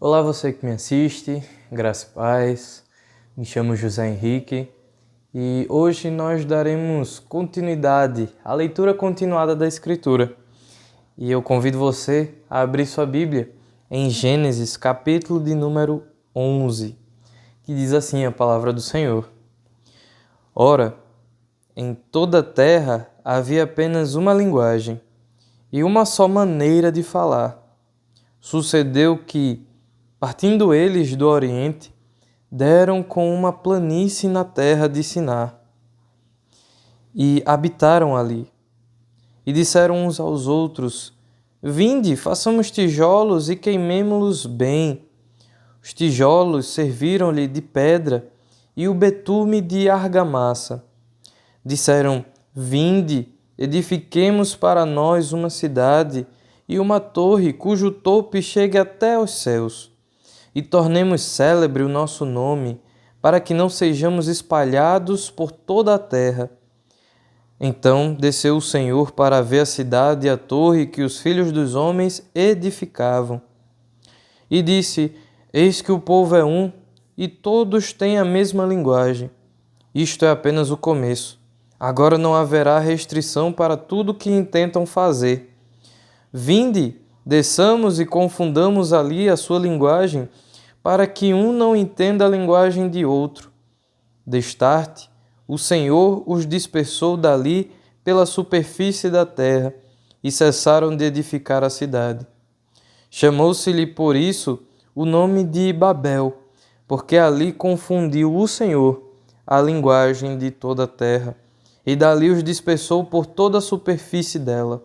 Olá, você que me assiste, graça e paz. Me chamo José Henrique e hoje nós daremos continuidade à leitura continuada da Escritura. E eu convido você a abrir sua Bíblia em Gênesis, capítulo de número 11, que diz assim a palavra do Senhor. Ora, em toda a terra havia apenas uma linguagem e uma só maneira de falar. Sucedeu que, partindo eles do Oriente, deram com uma planície na terra de Sinar e habitaram ali. E disseram uns aos outros: Vinde, façamos tijolos e queimemo-los bem. Os tijolos serviram-lhe de pedra e o betume de argamassa. Disseram: Vinde, edifiquemos para nós uma cidade e uma torre cujo tope chegue até aos céus. E tornemos célebre o nosso nome, para que não sejamos espalhados por toda a terra. Então desceu o Senhor para ver a cidade e a torre que os filhos dos homens edificavam. E disse: Eis que o povo é um, e todos têm a mesma linguagem. Isto é apenas o começo. Agora não haverá restrição para tudo que intentam fazer. Vinde, desçamos e confundamos ali a sua linguagem, para que um não entenda a linguagem de outro. Destarte, o Senhor os dispersou dali pela superfície da terra, e cessaram de edificar a cidade. Chamou-se-lhe por isso o nome de Babel, porque ali confundiu o Senhor a linguagem de toda a terra, e dali os dispersou por toda a superfície dela.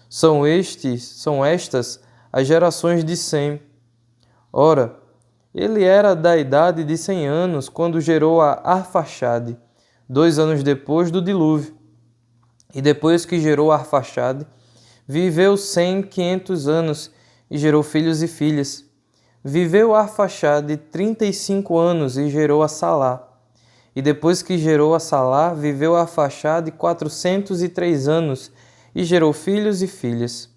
São estas as gerações de Sem. Ora, ele era da idade de 100 anos quando gerou a Arfaxade, 2 anos depois do dilúvio. E depois que gerou Arfaxade, viveu Sem 500 anos e gerou filhos e filhas. Viveu Arfaxade 35 anos e gerou a Salá. E depois que gerou a Salá, viveu Arfaxade 403 anos e gerou filhos e filhas.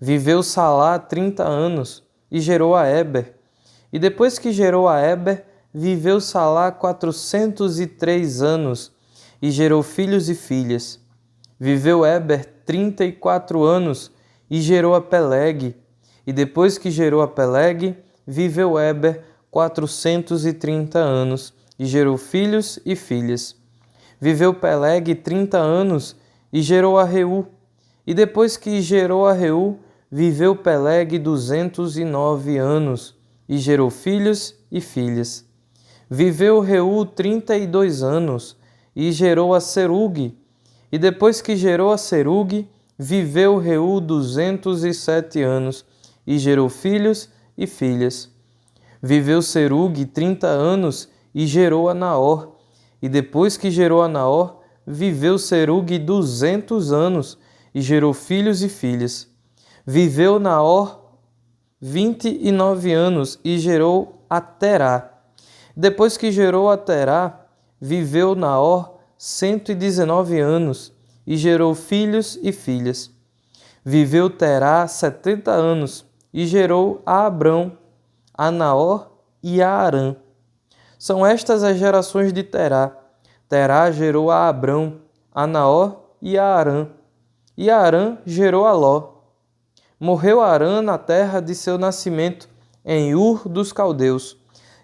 Viveu Salá 30 anos e gerou a Éber. E depois que gerou a Éber, viveu Salá 403 anos e gerou filhos e filhas. Viveu Éber 34 anos e gerou a Peleg. E depois que gerou a Peleg, viveu Éber 430 anos e gerou filhos e filhas. Viveu Peleg 30 anos e gerou a Reu. E depois que gerou a Reu, viveu Peleg 209 anos e gerou filhos e filhas. Viveu Reu 32 anos e gerou a Serug. E depois que gerou a Serug, viveu Reu 207 anos e gerou filhos e filhas. Viveu Serug 30 anos e gerou a Naor. E depois que gerou a Naor, viveu Serug 200 anos e gerou filhos e filhas. Viveu Naor 29 anos e gerou a Terá. Depois que gerou a Terá, viveu Naor 119 anos e gerou filhos e filhas. Viveu Terá 70 anos e gerou a Abrão, a Naor e a Harã. São estas as gerações de Terá. Terá gerou a Abrão, a Naor e a Harã. E Harã gerou a Ló. Morreu Harã na terra de seu nascimento, em Ur dos Caldeus,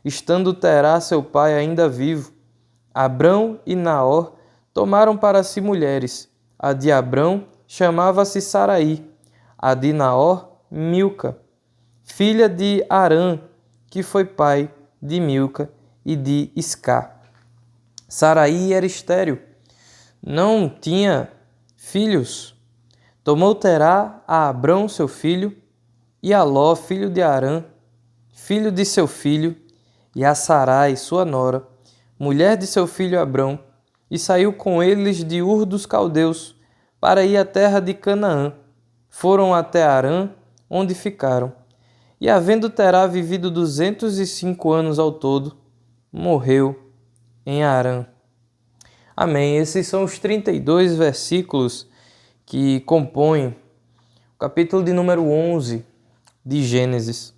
estando Terá seu pai ainda vivo. Abrão e Naor tomaram para si mulheres. A de Abrão chamava-se Saraí, a de Naor, Milca, filha de Harã, que foi pai de Milca e de Iscá. Saraí era estéril, não tinha filhos. Tomou Terá a Abrão, seu filho, e a Ló, filho de Harã, filho de seu filho, e a Sarai, sua nora, mulher de seu filho Abrão, e saiu com eles de Ur dos Caldeus, para ir à terra de Canaã. Foram até Harã, onde ficaram. E havendo Terá vivido 205 anos ao todo, morreu em Harã. Amém. Esses são os 32 versículos que compõem o capítulo de número 11 de Gênesis.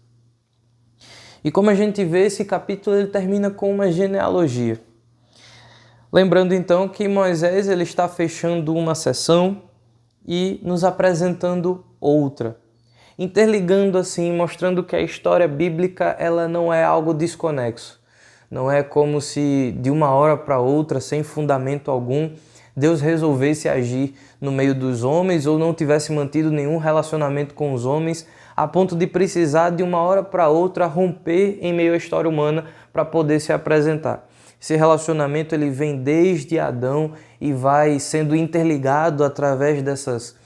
E como a gente vê, esse capítulo ele termina com uma genealogia. Lembrando então que Moisés ele está fechando uma sessão e nos apresentando outra, interligando assim, mostrando que a história bíblica ela não é algo desconexo. Não é como se de uma hora para outra, sem fundamento algum, Deus resolvesse agir no meio dos homens ou não tivesse mantido nenhum relacionamento com os homens a ponto de precisar de uma hora para outra romper em meio à história humana para poder se apresentar. Esse relacionamento ele vem desde Adão e vai sendo interligado através dessas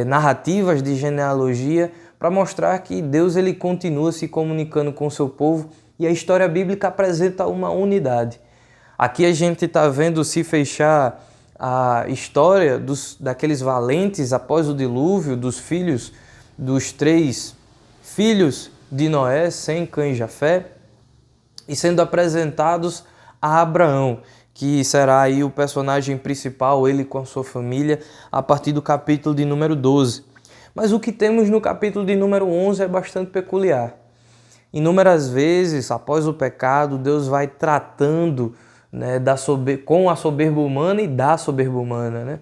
narrativas de genealogia para mostrar que Deus ele continua se comunicando com o seu povo e a história bíblica apresenta uma unidade. Aqui a gente está vendo se fechar a história daqueles valentes após o dilúvio, dos 3 filhos de Noé, Sem, Cã e Jafé, e sendo apresentados a Abraão, que será aí o personagem principal, ele com a sua família, a partir do capítulo de número 12. Mas o que temos no capítulo de número 11 é bastante peculiar. Inúmeras vezes, após o pecado, Deus vai tratando com a soberba humana e da soberba humana. Né?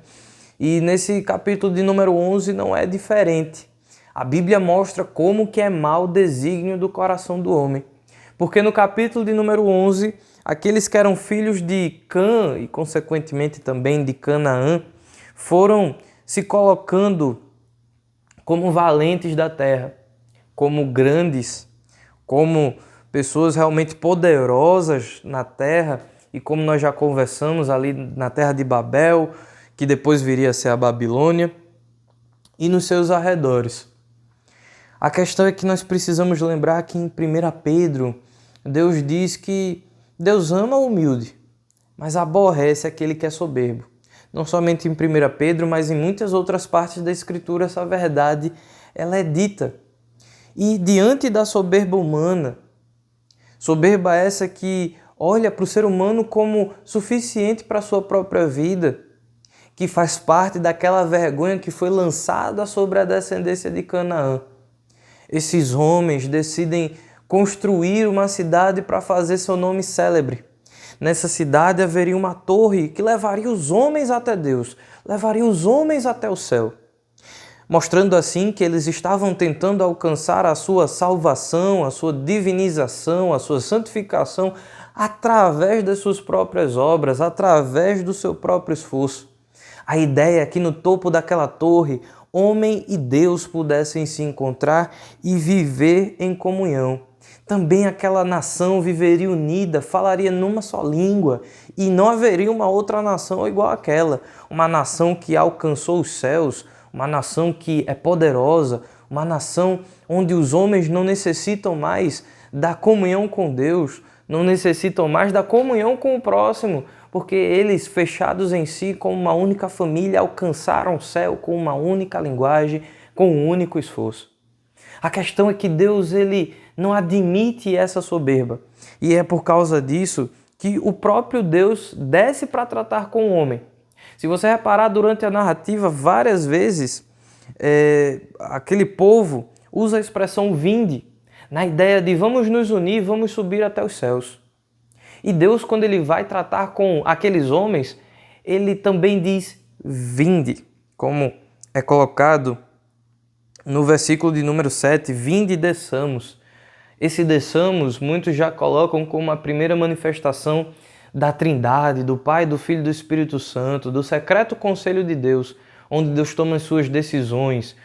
E nesse capítulo de número 11 não é diferente. A Bíblia mostra como que é mau o desígnio do coração do homem. Porque no capítulo de número 11, aqueles que eram filhos de Cã e consequentemente também de Canaã, foram se colocando como valentes da terra, como grandes, como pessoas realmente poderosas na terra, e como nós já conversamos ali na terra de Babel, que depois viria a ser a Babilônia, e nos seus arredores. A questão é que nós precisamos lembrar que em 1 Pedro, Deus diz que Deus ama o humilde, mas aborrece aquele que é soberbo. Não somente em 1 Pedro, mas em muitas outras partes da Escritura essa verdade ela é dita. E diante da soberba humana, soberba essa que olha para o ser humano como suficiente para a sua própria vida, que faz parte daquela vergonha que foi lançada sobre a descendência de Canaã. Esses homens decidem construir uma cidade para fazer seu nome célebre. Nessa cidade haveria uma torre que levaria os homens até Deus, levaria os homens até o céu. Mostrando assim que eles estavam tentando alcançar a sua salvação, a sua divinização, a sua santificação através das suas próprias obras, através do seu próprio esforço. A ideia é que no topo daquela torre, homem e Deus pudessem se encontrar e viver em comunhão. Também aquela nação viveria unida, falaria numa só língua e não haveria uma outra nação igual àquela. Uma nação que alcançou os céus, uma nação que é poderosa, uma nação onde os homens não necessitam mais da comunhão com Deus, não necessitam mais da comunhão com o próximo, porque eles, fechados em si, como uma única família, alcançaram o céu com uma única linguagem, com um único esforço. A questão é que Deus ele não admite essa soberba. E é por causa disso que o próprio Deus desce para tratar com o homem. Se você reparar durante a narrativa, várias vezes, aquele povo usa a expressão vinde, na ideia de vamos nos unir, vamos subir até os céus. E Deus, quando ele vai tratar com aqueles homens, ele também diz vinde, como é colocado no versículo de número 7, vinde e desçamos. Esse desçamos, muitos já colocam como a primeira manifestação da Trindade, do Pai, do Filho e do Espírito Santo, do secreto conselho de Deus, onde Deus toma as suas decisões.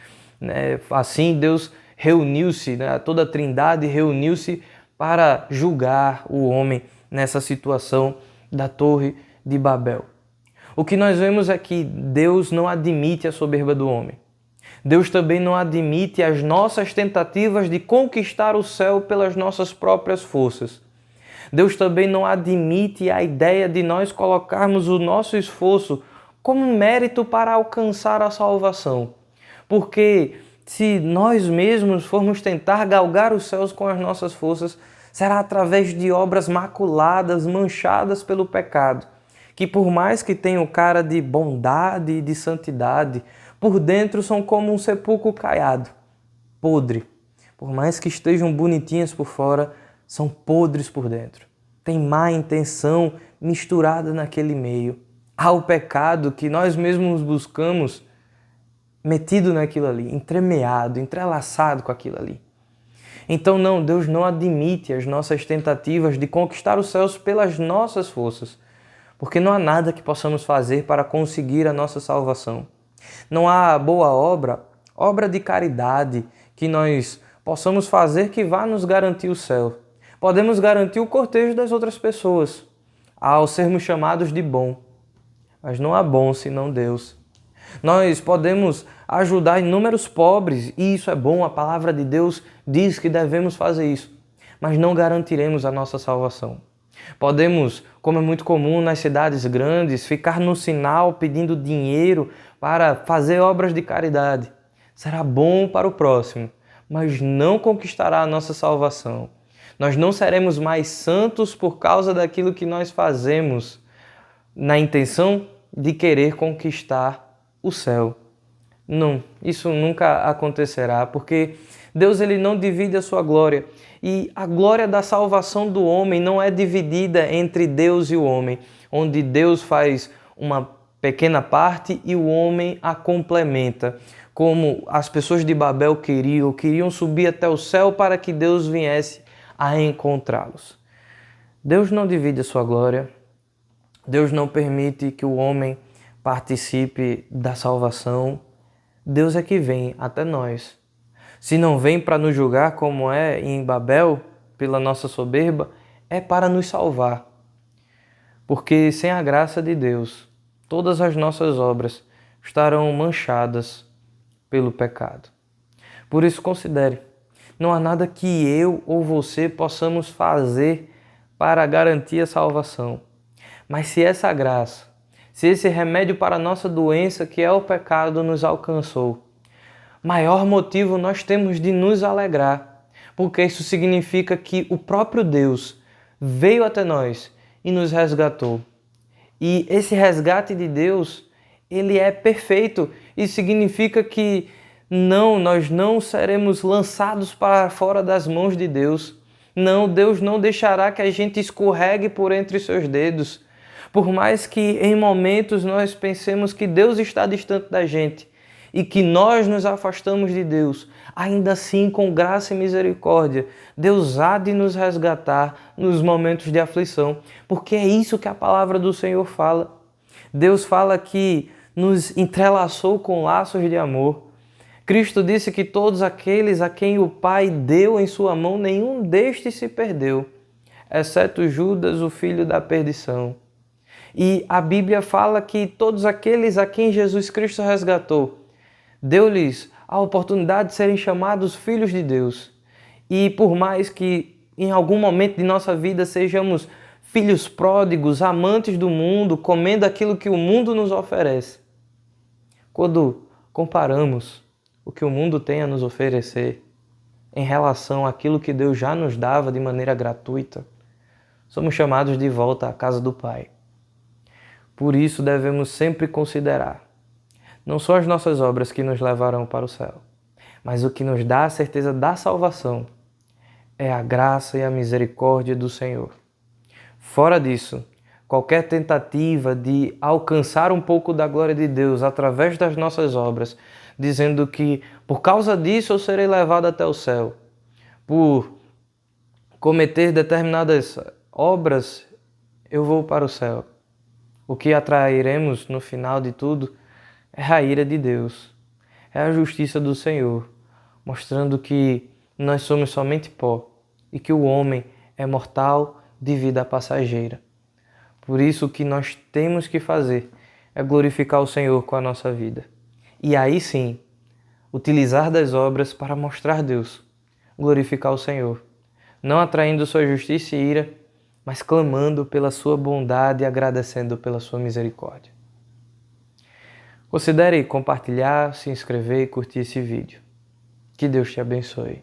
Assim, Deus reuniu-se, toda a Trindade reuniu-se para julgar o homem nessa situação da Torre de Babel. O que nós vemos é que Deus não admite a soberba do homem. Deus também não admite as nossas tentativas de conquistar o céu pelas nossas próprias forças. Deus também não admite a ideia de nós colocarmos o nosso esforço como mérito para alcançar a salvação. Porque se nós mesmos formos tentar galgar os céus com as nossas forças, será através de obras maculadas, manchadas pelo pecado, que por mais que tenham cara de bondade e de santidade, por dentro são como um sepulcro caiado, podre. Por mais que estejam bonitinhas por fora, são podres por dentro. Tem má intenção misturada naquele meio. Há o pecado que nós mesmos buscamos metido naquilo ali, entremeado, entrelaçado com aquilo ali. Então não, Deus não admite as nossas tentativas de conquistar os céus pelas nossas forças, porque não há nada que possamos fazer para conseguir a nossa salvação. Não há boa obra de caridade que nós possamos fazer que vá nos garantir o céu. Podemos garantir o cortejo das outras pessoas, ao sermos chamados de bom, mas não há bom senão Deus. Nós podemos ajudar inúmeros pobres, e isso é bom, a palavra de Deus diz que devemos fazer isso, mas não garantiremos a nossa salvação. Podemos, como é muito comum nas cidades grandes, ficar no sinal pedindo dinheiro para fazer obras de caridade. Será bom para o próximo, mas não conquistará a nossa salvação. Nós não seremos mais santos por causa daquilo que nós fazemos na intenção de querer conquistar o céu. Não, isso nunca acontecerá, porque Deus ele não divide a sua glória. E a glória da salvação do homem não é dividida entre Deus e o homem, onde Deus faz uma pequena parte e o homem a complementa. Como as pessoas de Babel queriam subir até o céu para que Deus viesse a encontrá-los. Deus não divide a sua glória. Deus não permite que o homem participe da salvação. Deus é que vem até nós. Se não vem para nos julgar como é em Babel, pela nossa soberba, é para nos salvar. Porque sem a graça de Deus, todas as nossas obras estarão manchadas pelo pecado. Por isso considere, não há nada que eu ou você possamos fazer para garantir a salvação. Mas se essa graça, se esse remédio para a nossa doença, que é o pecado, nos alcançou, maior motivo nós temos de nos alegrar, porque isso significa que o próprio Deus veio até nós e nos resgatou. E esse resgate de Deus, ele é perfeito e significa que nós não seremos lançados para fora das mãos de Deus. Não, Deus não deixará que a gente escorregue por entre seus dedos. Por mais que em momentos nós pensemos que Deus está distante da gente e que nós nos afastamos de Deus, ainda assim, com graça e misericórdia, Deus há de nos resgatar nos momentos de aflição, porque é isso que a palavra do Senhor fala. Deus fala que nos entrelaçou com laços de amor. Cristo disse que todos aqueles a quem o Pai deu em sua mão, nenhum destes se perdeu, exceto Judas, o filho da perdição. E a Bíblia fala que todos aqueles a quem Jesus Cristo resgatou, deu-lhes a oportunidade de serem chamados filhos de Deus. E por mais que em algum momento de nossa vida sejamos filhos pródigos, amantes do mundo, comendo aquilo que o mundo nos oferece, quando comparamos o que o mundo tem a nos oferecer em relação àquilo que Deus já nos dava de maneira gratuita, somos chamados de volta à casa do Pai. Por isso devemos sempre considerar, não só as nossas obras que nos levarão para o céu, mas o que nos dá a certeza da salvação é a graça e a misericórdia do Senhor. Fora disso, qualquer tentativa de alcançar um pouco da glória de Deus através das nossas obras, dizendo que por causa disso eu serei levado até o céu, por cometer determinadas obras eu vou para o céu. O que atrairemos no final de tudo é a ira de Deus, é a justiça do Senhor, mostrando que nós somos somente pó e que o homem é mortal de vida passageira. Por isso o que nós temos que fazer é glorificar o Senhor com a nossa vida. E aí sim, utilizar das obras para mostrar Deus, glorificar o Senhor, não atraindo sua justiça e ira, mas clamando pela sua bondade e agradecendo pela sua misericórdia. Considere compartilhar, se inscrever e curtir esse vídeo. Que Deus te abençoe.